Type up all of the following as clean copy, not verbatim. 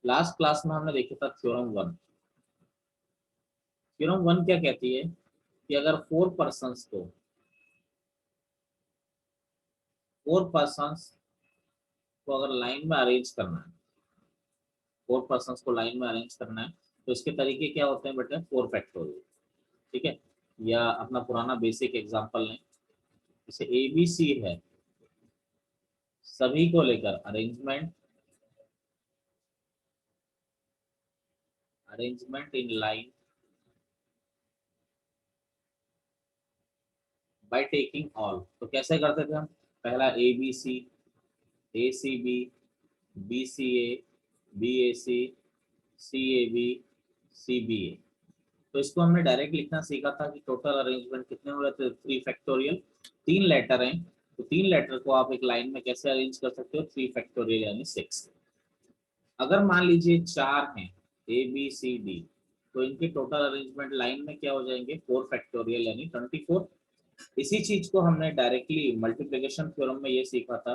Last class में हमने देखा था थ्योरम वन। थ्योरम वन क्या कहती है कि अगर फोर पर्सन्स को अगर लाइन में अरेंज करना है, फोर पर्सन्स को लाइन में अरेंज करना है, तो इसके तरीके क्या होते हैं बेटा? Four factorial. ठीक है, या अपना पुराना बेसिक एग्जांपल लें, जैसे ए बी सी है, सभी को लेकर arrangement in line by taking all. तो कैसे करते थे हम? पहला A B C B C A, B A C A C B A. तो इसको हमने डायरेक्ट लिखना सीखा था कि टोटल अरेंजमेंट कितने हो रहे थे? 3 फैक्टोरियल। 3 लेटर हैं, तो 3 लेटर को आप एक लाइन में कैसे अरेंज कर सकते हो? 3 फैक्टोरियल यानी 6। अगर मान लीजिए 4 हैं, ए बी सी डी, तो इनके टोटल अरेंजमेंट लाइन में क्या हो जाएंगे? 4 फैक्टोरियल यानी 24। इसी चीज को हमने डायरेक्टली मल्टीप्लिकेशन थ्योरम में ये सीखा था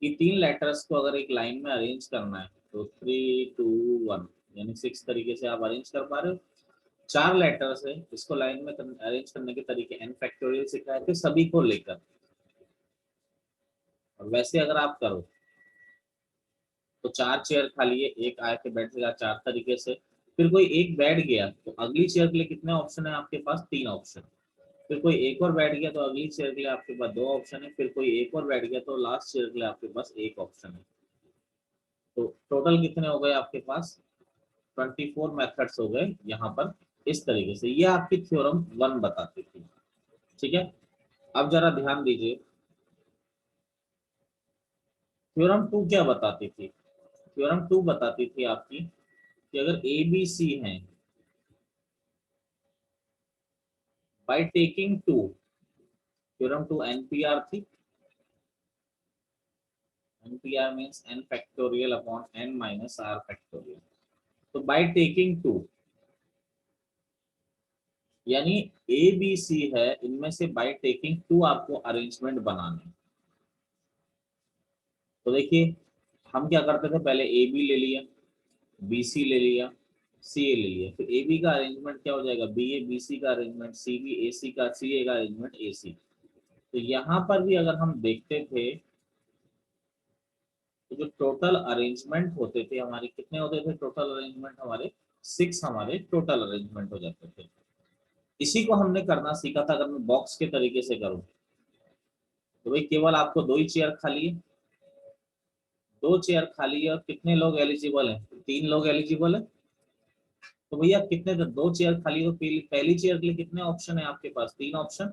कि 3 लेटर्स को अगर एक लाइन में अरेंज करना है तो 3 2 1 यानी 6 तरीके से आप अरेंज कर पा रहे हो। 4 लेटर्स है, इसको लाइन में अरेंज करने के तरीके एन फैक्टोरियल सिखाए थे सभी को लेकर। और वैसे अगर आप करो तो 4 चेयर खाली है, एक आके बैठ जाएगा 4 तरीके से। फिर कोई एक बैठ गया तो अगली चेयर के लिए कितने ऑप्शन है आपके पास? 3 ऑप्शन। फिर कोई एक और बैठ गया तो अगली चेयर के लिए आपके पास 2 ऑप्शन है। फिर कोई एक और बैठ गया तो लास्ट चेयर के लिए आपके पास 1 ऑप्शन है। तो टोटल कितने हो गए आपके पास? 24 मेथड्स हो गए यहाँ पर। इस तरीके से ये आपकी थ्योरम वन बताती थी। ठीक है, अब जरा ध्यान दीजिए, थ्योरम टू क्या बताती थी? थ्योरम टू बताती थी आपकी कि अगर ए बी सी है, by taking two, theorem two NPR थी। NPR means n factorial upon n minus r factorial. तो बाय टेकिंग टू यानी ए बी सी है, इनमें से बाय टेकिंग टू आपको अरेंजमेंट बनाने। तो देखिए हम क्या करते थे, पहले ए बी ले लिया, बी सी ले लिया, सी ए ले लिया। फिर ए बी का अरेंजमेंट क्या हो जाएगा? बी ए बी सी का अरेंजमेंट, सी बी ए सी का, सी ए का अरेंजमेंट ए सी। तो यहाँ पर भी अगर हम देखते थे तो जो टोटल अरेंजमेंट होते थे हमारे, कितने होते थे टोटल अरेंजमेंट हमारे? 6 हमारे टोटल अरेंजमेंट हो जाते थे। इसी को हमने करना सीखा था। अगर मैं बॉक्स के तरीके से करूँ तो भाई केवल आपको 2 ही चेयर खाली है, 2 चेयर खाली है और कितने लोग एलिजिबल हैं? 3 लोग एलिजिबल है। तो भैया कितने? 2 चेयर खाली है तो पहली चेयर के लिए कितने ऑप्शन है आपके पास? 3 ऑप्शन।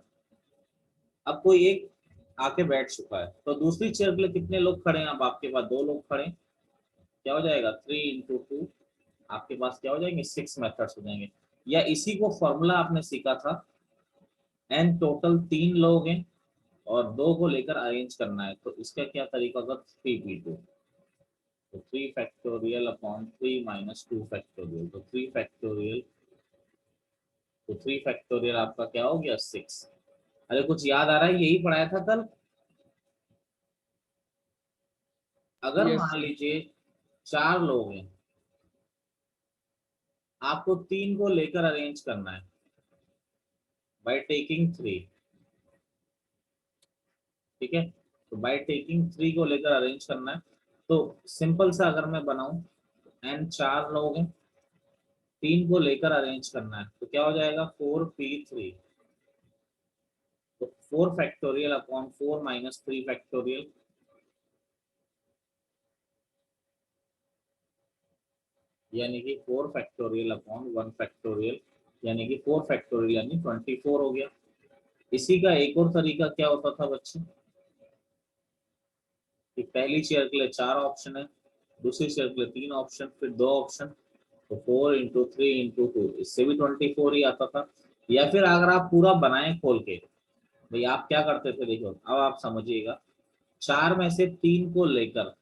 अब कोई एक आके बैठ चुका है तो दूसरी चेयर के लिए कितने लोग खड़े हैं? अब आपके पास 2 लोग खड़े हैं। क्या हो जाएगा? 3 इंटू 2, आपके पास क्या हो जाएंगे? 6 मेथड्स हो जाएंगे। या इसी को फॉर्मूला आपने सीखा था, एन टोटल 3 लोग हैं और 2 को लेकर अरेंज करना है, तो इसका क्या तरीका होगा? 3p2। तो 3 फैक्टोरियल अपॉन 3 माइनस 2 फैक्टोरियल, तो 3 फैक्टोरियल, तो 3 फैक्टोरियल आपका क्या हो गया? 6। अरे कुछ याद आ रहा है? यही पढ़ाया था कल। अगर यस मान सर। लीजिए 4 लोग हैं, आपको 3 को लेकर अरेंज करना है बाय टेकिंग 3। ठीक है, तो बाय टेकिंग 3 को लेकर अरेंज करना है। तो सिंपल सा अगर मैं बनाऊं, एन 4 लोग हैं, 3 को लेकर अरेंज करना है, तो क्या हो जाएगा? 4p3। तो 4 फैक्टोरियल अपॉन 4 माइनस 3 फैक्टोरियल, यानी कि 4 फैक्टोरियल अपॉन 1 फैक्टोरियल, यानी कि 4 फैक्टोरियल यानी 24 हो गया। इसी का एक और तरीका क्या होता था बच्चे, कि पहली चेयर के लिए 4 ऑप्शन है, दूसरी चेयर के लिए 3 ऑप्शन, फिर 2 ऑप्शन, तो 4 इंटू 3 इंटू 2, इससे भी 24 ही आता था। या फिर अगर आप पूरा बनाए खोल के, भाई आप क्या करते थे? देखो अब आप समझिएगा, 4 में से 3 को लेकर,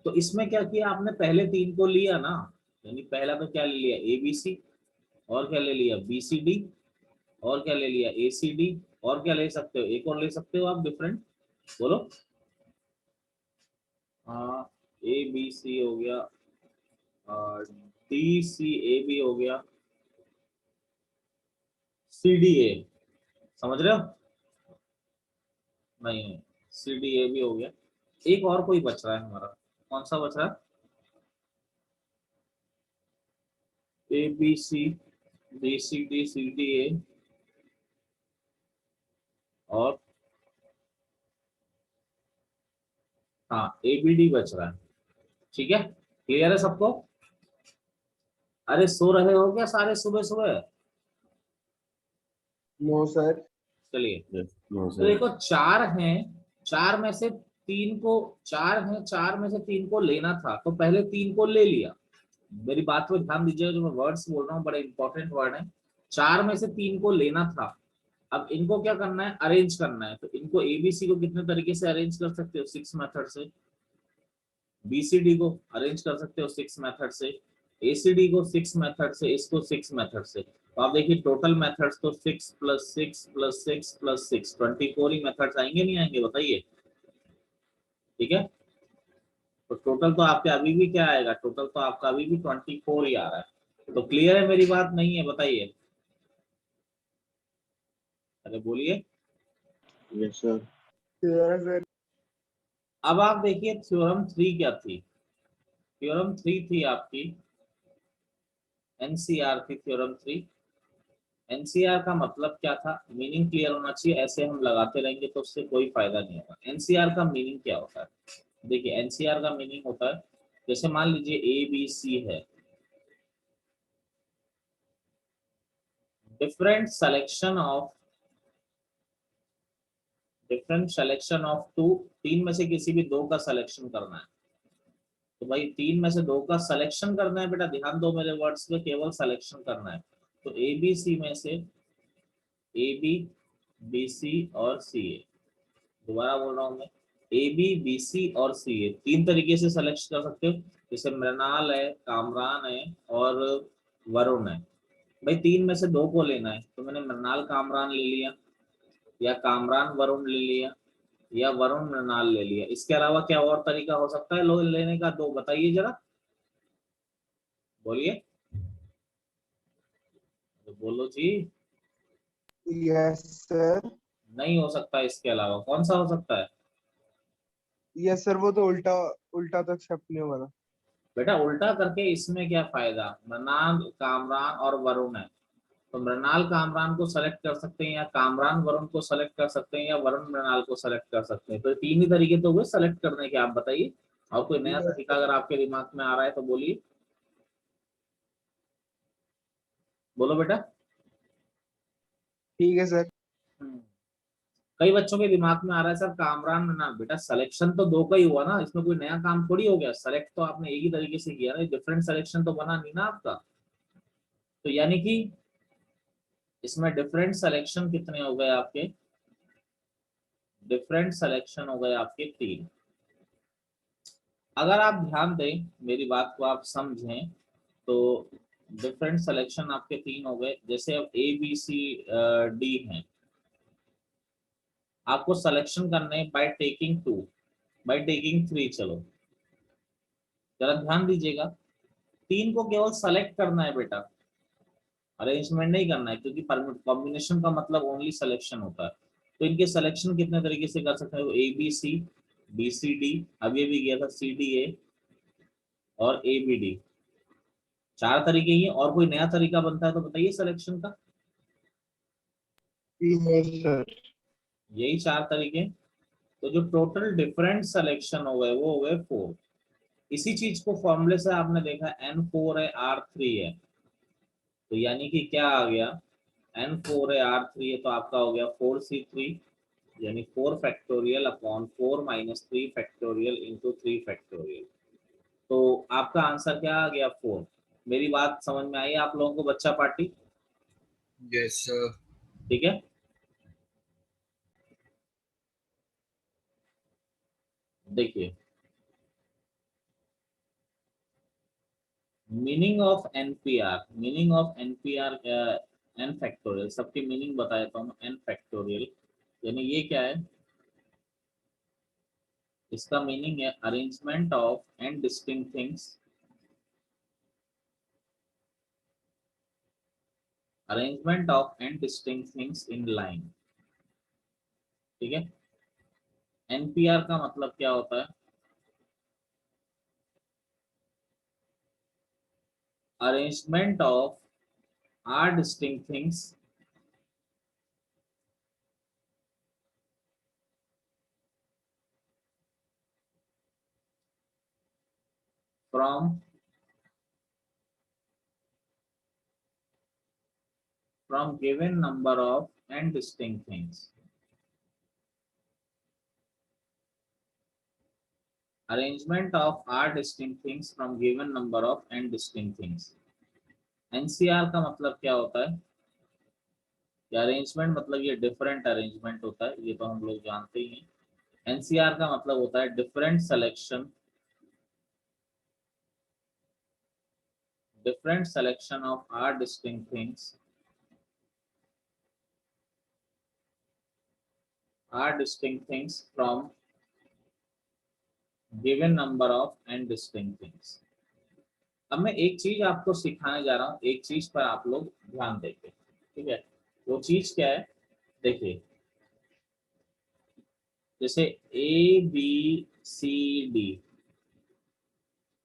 तो इसमें क्या किया आपने? पहले 3 को लिया ना, यानी पहला तो क्या ले लिया? ए बी सी, और क्या ले लिया? बी सी डी, और क्या ले लिया? ए सी डी, और क्या ले सकते हो? एक और ले सकते हो आप डिफरेंट, बोलो। हाँ, ए बी सी हो गया, डी सी ए भी हो गया, सी डी ए, समझ रहे हो? नहीं, सी डी ए भी हो गया। एक और कोई बच रहा है हमारा, कौन सा बच रहा है? A B C, D C D, C D A, और हाँ ए बी डी बच रहा है। ठीक है, क्लियर है सबको? अरे सो रहे हो क्या सारे सुबह सुबह? No sir. चलिए, नो तो देखो चार हैं, चार में से तीन को, चार हैं, चार में से तीन को लेना था तो पहले तीन को ले लिया। मेरी बात पे ध्यान दीजिएगा, जो मैं वर्ड्स बोल रहा हूँ बड़े इंपॉर्टेंट वर्ड हैं। चार में से तीन को लेना था, अब इनको क्या करना है, अरेंज करना है। तो इनको एबीसी को कितने तरीके से अरेंज कर सकते हो? 6 मेथड से। बीसीडी को अरेंज कर सकते हो 6 मेथड से, एसीडी को 6 मेथड से, इसको 6 मेथड से। तो आप देखिए टोटल मेथड्स तो 6 प्लस 6 प्लस 6 प्लस 6, 24 ही मेथड्स आएंगे, नहीं आएंगे बताइए? ठीक है, तो टोटल तो आपके अभी भी क्या आएगा, टोटल तो आपका अभी भी 24 ही आ रहा है। तो क्लियर है मेरी बात, नहीं है बताइए? अरे बोलिए। Yes sir. Clear sir. अब आप देखिए थ्योरम 3 क्या थी? थ्योरम 3 थी आपकी एनसीआर थी, थ्योरम 3। एनसीआर का मतलब क्या था, मीनिंग क्लियर होना चाहिए, ऐसे हम लगाते रहेंगे तो उससे कोई फायदा नहीं होगा। एनसीआर का मीनिंग क्या होता है? देखिए एनसीआर का मीनिंग होता है, जैसे मान लीजिए ए बी सी है, different selection of, different selection of two, तीन में से किसी भी दो का सिलेक्शन करना है। तो भाई तीन में से दो का सिलेक्शन करना है बेटा, ध्यान दो मेरे वर्ड्स पे, केवल सिलेक्शन करना है। तो ए बी सी में से ए बी, बी सी और सी ए, दोबारा बोल रहा हूँ मैं, ए बी बी सी और सी ए, तीन तरीके से सेलेक्ट कर सकते हो। जैसे मृणाल है, कामरान है और वरुण है। भाई तीन में से दो को लेना है, तो मैंने मृणाल कामरान ले लिया, या कामरान वरुण ले लिया, या वरुण मृणाल ले लिया। इसके अलावा क्या और तरीका हो सकता है लोग लेने का? दो बताइए जरा, बोलिए, तो बोलो जी। Yes sir. नहीं हो सकता, इसके अलावा कौन सा हो सकता है? यस सर, वो तो उल्टा उल्टा तो एक्सेप्ट नहीं होगा ना। बेटा उल्टा करके इसमें क्या फायदा, मृणाल कामरान और वरुण है, तो मृणाल कामरान को सेलेक्ट कर सकते हैं, या कामरान वरुण को सेलेक्ट कर सकते हैं, या वरुण मृणाल को सेलेक्ट कर सकते हैं। तो तीन ही तरीके तो हुए सेलेक्ट करने के, आप बताइए। और कोई नया यस तरीका अगर आपके दिमाग में आ रहा है तो बोलिए, बोलो बेटा। ठीक है सर। हम्म, कई बच्चों के दिमाग में आ रहा है सर कामरान मृणाल, बेटा सिलेक्शन तो दो का ही हुआ ना, इसमें कोई नया काम थोड़ी हो गया, सेलेक्ट तो आपने एक ही तरीके से किया ना, डिफरेंट सिलेक्शन तो बना नहीं ना आपका। तो यानी कि इसमें डिफरेंट सिलेक्शन कितने हो गए आपके? डिफरेंट सिलेक्शन हो गए आपके तीन। अगर आप ध्यान दें, मेरी बात को आप समझें, तो डिफरेंट सिलेक्शन आपके तीन हो गए। जैसे अब ए बी सी डी हैं, आपको सिलेक्शन करने by taking two, by taking three. चलो जरा ध्यान दीजिएगा, तीन को केवल सेलेक्ट करना है बेटा, अरेंजमेंट नहीं करना है, क्योंकि कॉम्बिनेशन का मतलब ओनली सिलेक्शन होता है। तो इनके सिलेक्शन कितने तरीके से कर सकते हैं? A B C, B C D, अब ये भी गया था सी डी ए, और ए बी डी। चार तरीके ही हैं, और कोई नया तरीका बनता है तो बताइए सिलेक्शन का। Yes sir. यही चार तरीके। तो जो टोटल डिफरेंट सिलेक्शन हो गए वो हो गए 4। इसी चीज को फॉर्मूले से आपने देखा, N4 है R3 है, तो यानी कि क्या आ गया, N4 है R3 है, तो आपका हो गया 4C3, यानी 4 factorial upon 4 minus 3 factorial into 3 factorial. तो आपका आंसर क्या आ गया, 4। मेरी बात समझ में आई आप लोगों को बच्चा पार्टी? Yes sir. ठीक है, देखिए meaning of NPR, meaning of NPR N factorial, सबकी मीनिंग बता देता हूँ। एन फैक्टोरियल यानी ये क्या है, इसका मीनिंग है arrangement of n distinct things arrangement of n distinct things in line. ठीक है, एनपीआर का मतलब क्या होता है? Arrangement of r distinct things from given number of n distinct things. Arrangement of r distinct things from given number of n distinct things. NCR का मतलब क्या होता है? अरेंजमेंट मतलब ये डिफरेंट अरेंजमेंट होता है, ये तो हम लोग जानते ही हैं। एनसीआर का मतलब होता है different selection of r distinct things from given number of n distinct things. अब मैं एक चीज आपको सिखाने जा रहा हूँ, एक चीज पर आप लोग ध्यान देंगे, ठीक है? वो चीज क्या है? देखिए, जैसे ए बी सी डी,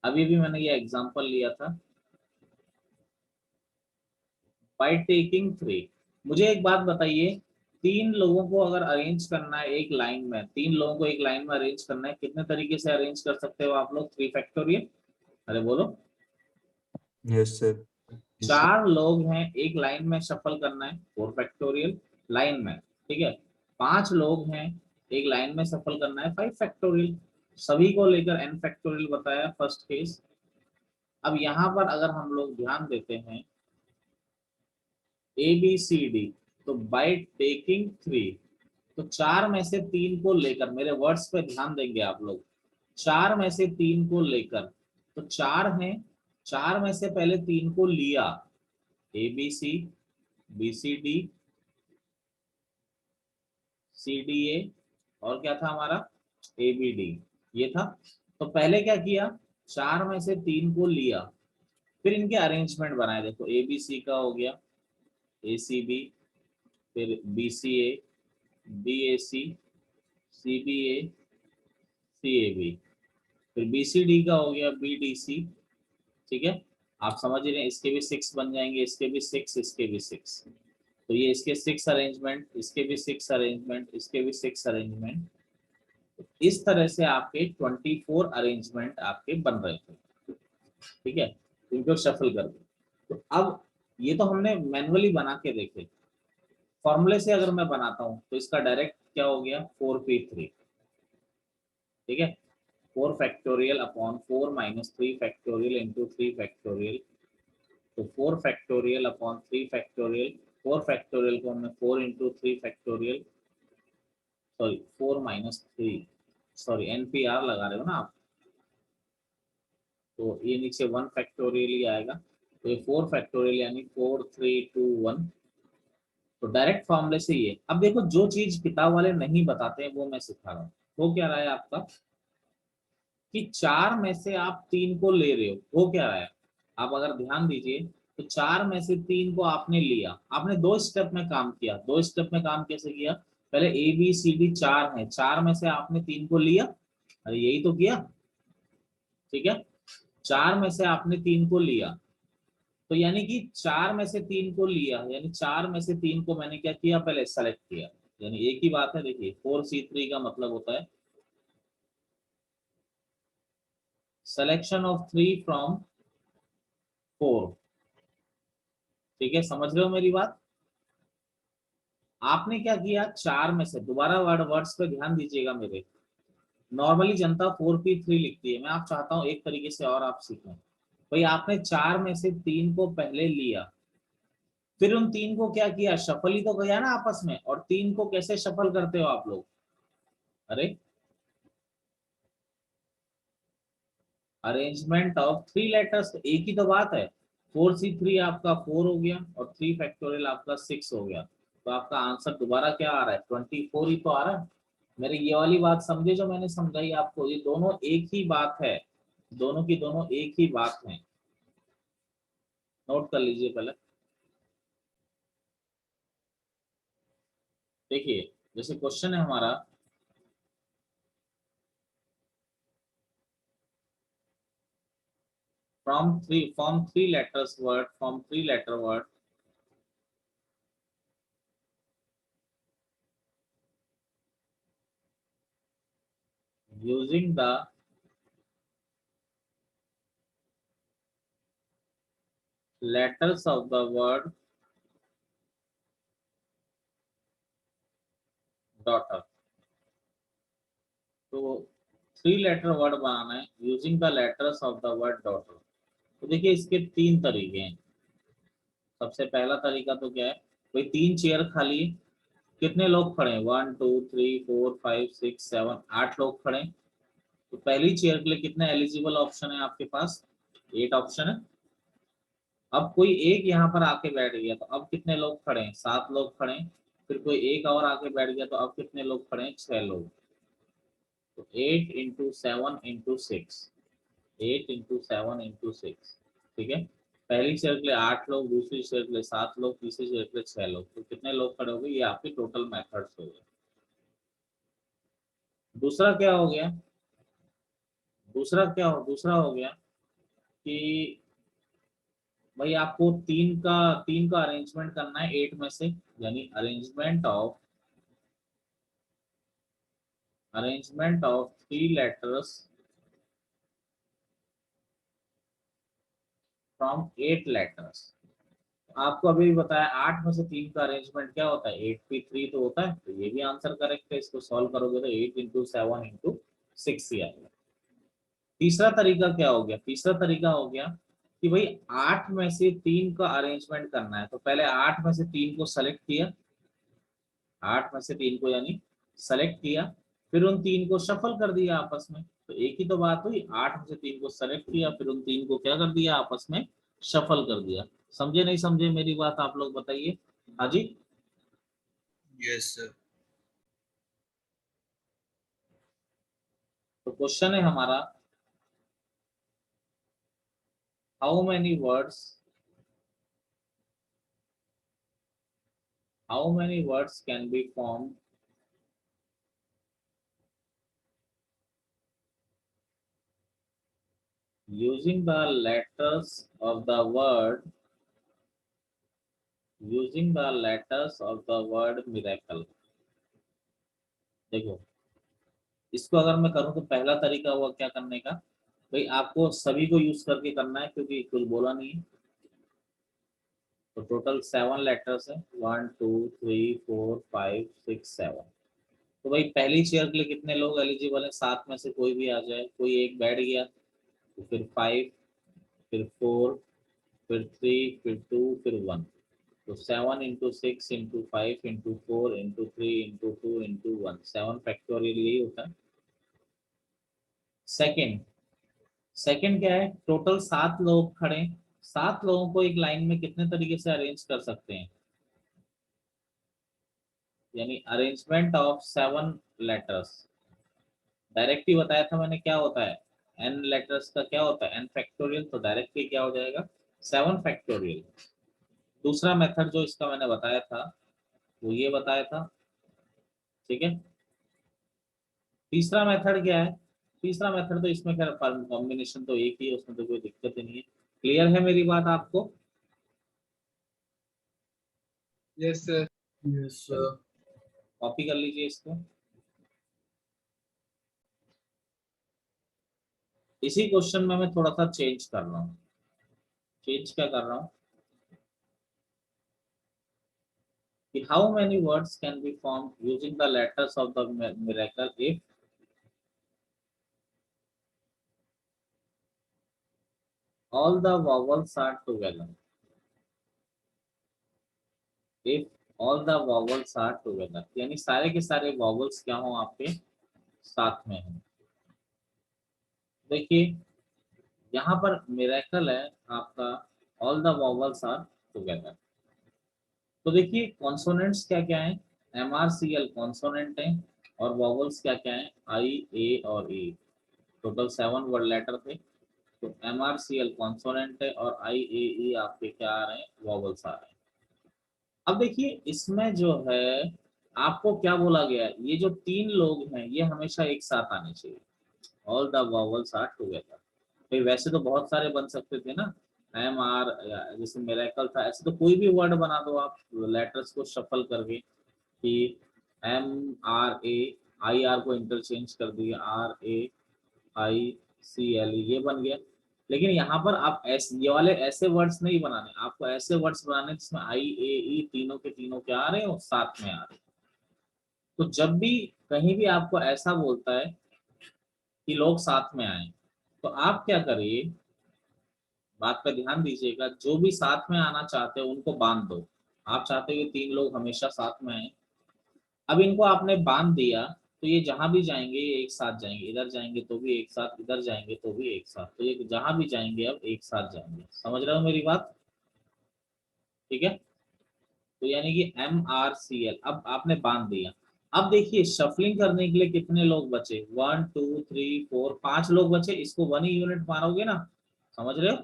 अभी भी मैंने ये एग्जांपल लिया था। बाय टेकिंग 3, मुझे एक बात बताइए, 3 लोगों को अगर अरेंज करना है एक लाइन में, 3 लोगों को एक लाइन में अरेंज करना है, कितने तरीके से अरेंज कर सकते हो आप लोग? 3 फैक्टोरियल। अरे बोलो। Yes sir. 4 लोग हैं, एक लाइन में शफल करना है, 4 फैक्टोरियल लाइन में, ठीक है? 5 लोग हैं, एक लाइन में सफल करना है, 5 फैक्टोरियल। सभी को लेकर n फैक्टोरियल बताया फर्स्ट केस। अब यहाँ पर अगर हम लोग ध्यान देते हैं ए बी सी डी, तो बाय टेकिंग 3, तो 4 में से 3 को लेकर, मेरे वर्ड्स पे ध्यान देंगे आप लोग, 4 में से 3 को लेकर, तो 4 हैं, 4 में से पहले 3 को लिया, A B C, B C D, C D A, और क्या था हमारा? ए बी डी, ये था। तो पहले क्या किया? 4 में से 3 को लिया, फिर इनके अरेंजमेंट बनाए। देखो, ए बी सी का हो गया ए सी बी, फिर B C A, B A C, C B A, C A B, फिर बी सी डी का हो गया बी डी सी। ठीक है, आप समझ रहे हैं? इसके भी 6 बन जाएंगे, इसके भी 6, इसके भी 6, तो ये इसके 6 अरेंजमेंट, इसके भी 6 अरेंजमेंट, इसके भी 6 अरेंजमेंट। इस तरह से आपके 24 अरेंजमेंट आपके बन रहे थे, ठीक है? इनको शफल कर दो। तो अब ये तो हमने मैनुअली बना के देखे, फॉर्मूले से अगर मैं बनाता हूं तो इसका डायरेक्ट क्या हो गया? 4p3, ठीक है? 4 factorial upon 4 minus 3 factorial into 3 factorial, तो 4 फैक्टोरियल अपॉन 3 फैक्टोरियल, 4 फैक्टोरियल को हमने 4 into 3 factorial, sorry 4 minus 3, sorry NPR लगा रहे हो ना आप, तो ये नीचे 1 फैक्टोरियल ही आएगा, तो ये 4 फैक्टोरियल यानी 4 3 2 1। तो डायरेक्ट फॉर्मूले से ये, अब देखो जो चीज किताब वाले नहीं बताते हैं वो मैं सिखा रहा हूँ। वो क्या रहा है आपका कि 4 में से आप 3 को ले रहे हो, वो क्या रहा है? आप अगर ध्यान दीजिए तो 4 में से 3 को आपने लिया, आपने 2 स्टेप में काम किया। 2 स्टेप में काम कैसे किया? पहले ए बी सी डी 4 है, 4 में से आपने 3 को लिया, अरे यही तो किया, ठीक है? 4 में से आपने 3 को लिया, तो यानी कि 4 में से 3 को लिया, यानी 4 में से 3 को मैंने क्या किया? पहले सेलेक्ट किया, यानी एक ही बात है। देखिए 4C3 का मतलब होता है सिलेक्शन ऑफ 3 फ्रॉम 4, ठीक है? समझ रहे हो मेरी बात? आपने क्या किया? 4 में से, दोबारा वर्ड्स पे ध्यान दीजिएगा मेरे, नॉर्मली जनता 4p3 लिखती है, मैं आप चाहता हूं एक तरीके से और आप सीखें। भाई आपने 4 में से 3 को पहले लिया, फिर उन 3 को क्या किया? शफल ही तो किया ना आपस में। और 3 को कैसे शफल करते हो आप लोग? अरे अरेंजमेंट ऑफ 3 लेटर्स, एक ही तो बात है। 4C3 आपका 4 हो गया और 3 फैक्टोरियल आपका 6 हो गया, तो आपका आंसर दोबारा क्या आ रहा है? 24 ही तो आ रहा है। मेरी ये वाली बात समझे जो मैंने समझाई आपको, ये दोनों एक ही बात है, दोनों की दोनों एक ही बात है, नोट कर लीजिए पहले। देखिए जैसे क्वेश्चन है हमारा, from three letters word, from three letter word, using the letters of the word daughter। तो 3 लेटर वर्ड बनाना है using the letters of the word daughter. तो देखिए इसके 3 तरीके हैं। सबसे पहला तरीका तो क्या है, भाई 3 चेयर खाली है, कितने लोग खड़े हैं, 1 2 3 4 5 6 7 8 लोग खड़े हैं। तो पहली चेयर के लिए कितने एलिजिबल ऑप्शन है आपके पास, 8 ऑप्शन है। अब कोई एक यहाँ पर आके बैठ गया तो अब कितने लोग खड़े हैं, 7 लोग खड़े हैं। फिर कोई एक और आके बैठ गया तो अब कितने लोग खड़े हैं, 6 लोग। तो 8 × 7 × 6, 8 × 7 × 6, ठीक है। पहली चेयर के लिए 8 लोग, दूसरी चेयर के लिए 7 लोग, तीसरी चेयर के लिए 6 लोग। तो कितने लोग खड़े हो गए, ये आपके टोटल मेथड्स हो गए। दूसरा क्या हो गया, दूसरा हो गया कि भाई आपको तीन का अरेंजमेंट करना है 8 में से, यानी arrangement of 3 letters from 8 letters. आपको अभी भी बताया 8 में से 3 का अरेंजमेंट क्या होता है, 8p3 तो होता है। तो ये भी आंसर करेक्ट है, इसको सॉल्व करोगे तो 8 × 7 × 6 ही आएगा। तीसरा तरीका क्या हो गया, तीसरा तरीका हो गया कि भाई 8 में से 3 का अरेंजमेंट करना है। तो पहले 8 में से 3 को सेलेक्ट किया, 8 में से 3 को यानी सेलेक्ट किया, फिर उन 3 को शफल कर दिया आपस में। तो एक ही तो बात हुई, 8 में से 3 को सेलेक्ट किया, फिर उन 3 को क्या कर दिया, आपस में शफल कर दिया। समझे नहीं समझे मेरी बात, आप लोग बताइए। हाँ जी। Yes, sir. तो क्वेश्चन है हमारा, how many words can be form using the letters of the word miracle। देखो इसको अगर मैं करूं तो पहला तरीका हुआ क्या करने का, भाई आपको सभी को यूज करके करना है क्योंकि कुछ बोला नहीं है। तो टोटल 7 लेटर्स है, 1 2 3 4 5 6 7। तो भाई पहली चेयर के लिए कितने लोग एलिजिबल है, 7 में से कोई भी आ जाए, कोई एक बैठ गया तो फिर 5, फिर 4, फिर 3, फिर 2, फिर 1। तो 7 × 6 × 5 × 4 × 3 × 2 × 1, 7 फैक्टोरियल यही होता है। सेकंड सेकंड क्या है, टोटल 7 लोग खड़े, 7 लोगों को एक लाइन में कितने तरीके से अरेंज कर सकते हैं, यानी अरेंजमेंट ऑफ 7 लेटर्स। डायरेक्ट ही बताया था मैंने क्या होता है, n लेटर्स का क्या होता है, n फैक्टोरियल। तो डायरेक्टली क्या हो जाएगा, 7 फैक्टोरियल। दूसरा मेथड जो इसका मैंने बताया था वो ये बताया था, ठीक है। तीसरा मेथड क्या है, तीसरा मेथड तो इसमें खैर कॉम्बिनेशन तो एक ही है, उसमें तो कोई दिक्कत ही नहीं है। क्लियर है मेरी बात आपको। Yes, sir. Yes, sir. Copy कर लीजिए इसको। इसी क्वेश्चन में मैं थोड़ा सा चेंज कर रहा हूँ। चेंज क्या कर रहा हूँ कि how many words can be form using the letters of the miracle if all the vowels are together। if all the vowels are together यानी सारे के सारे vowels क्या हो आपके साथ में हैं। देखिए यहाँ पर मिरेकल है आपका, all the vowels are together. तो देखिए कॉन्सोनेंट्स क्या क्या है, MRCL कॉन्सोनेंट है, और वॉवल्स क्या क्या है, I A और E। टोटल 7 वर्ड लेटर थे। तो MRCL कॉन्सोनेंट है और I A E आपके क्या आ रहे हैं, वॉवल्स आ रहे हैं। अब देखिए इसमें जो है आपको क्या बोला गया है, ये जो 3 लोग हैं ये हमेशा एक साथ आने चाहिए, all the vowels are together. भाई वैसे तो बहुत सारे बन सकते थे ना, एम आर, जैसे मिरेकल था, ऐसे तो कोई भी वर्ड बना दो आप लेटर्स को शफल करके, कि M R A, I R को इंटरचेंज कर दिया, are A I C L, ये बन गया। लेकिन यहाँ पर आप ऐसे ये वाले ऐसे वर्ड्स नहीं बनाने, आपको ऐसे वर्ड्स बनाने जिसमें आई ए ई तीनों के तीनों क्या आ रहे हैं, साथ में आ रहे हैं। तो जब भी कहीं भी आपको ऐसा बोलता है कि लोग साथ में आए, तो आप क्या करिए, बात पे ध्यान दीजिएगा, जो भी साथ में आना चाहते हो उनको बांध दो। आप चाहते हो कि 3 लोग हमेशा साथ में आए, अब इनको आपने बांध दिया, तो ये जहां भी जाएंगे ये एक साथ जाएंगे, इधर जाएंगे तो भी एक साथ, इधर जाएंगे तो भी एक साथ, तो ये जहां भी जाएंगे अब एक साथ जाएंगे। समझ रहे हो मेरी बात? ठीक है, तो यानी कि एम आर सी एल अब आपने बांध दिया। अब देखिए शफलिंग करने के लिए कितने लोग बचे, 1 2 3 4 5 लोग बचे, इसको 1 ही यूनिट मारोगे ना, समझ रहे हो?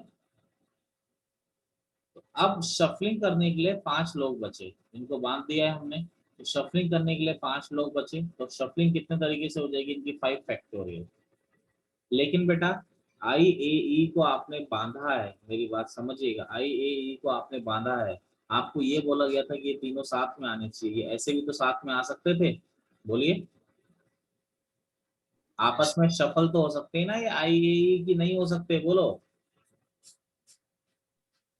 तो अब शफलिंग करने के लिए 5 लोग बचे, इनको बांध दिया है हमने, तो शफलिंग करने के लिए 5 लोग बचे, तो शफलिंग कितने तरीके से हो जाएगी इनकी, 5 फैक्टोरियल। लेकिन बेटा आई ए ई को आपने बांधा है, मेरी बात समझिएगा, आई ए ई को आपने बांधा है, आपको ये बोला गया था कि ये तीनों साथ में आने चाहिए, ऐसे भी तो साथ में आ सकते थे, बोलिए। आपस में शफल तो हो सकते हैं ना, ये आई ए ई की नहीं हो सकते, बोलो।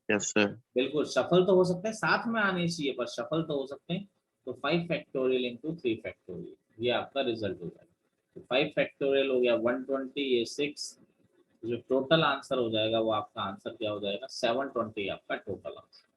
Yes sir. बिल्कुल शफल तो हो सकते हैं, साथ में आने चाहिए पर शफल तो हो सकते हैं। तो 5 फैक्टोरियल इंटू 3 फैक्टोरियल, ये आपका रिजल्ट हो जाएगा। तो 5 फैक्टोरियल हो गया 120, ये 6, जो टोटल आंसर हो जाएगा वो आपका आंसर क्या हो जाएगा, 720 आपका टोटल आंसर।